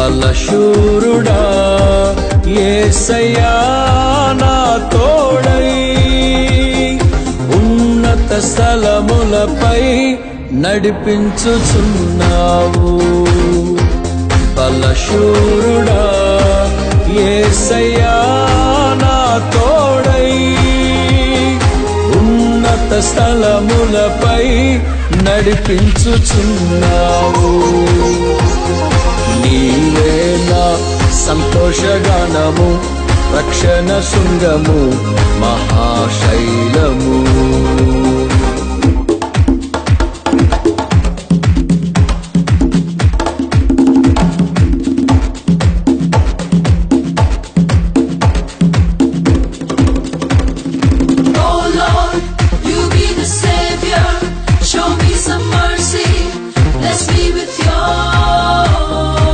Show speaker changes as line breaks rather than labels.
బలశూరుడా యేసయ్యా నా తోడై ఉన్నత స్థలములపై నడిపించుచున్నావు. బలశూరుడా యేసయ్యా నా తోడై ఉన్నత స్థలములపై నడిపించుచున్నావు. నీవే నా సంతోషగానము, రక్షణ శృంగము, మహాశైలము.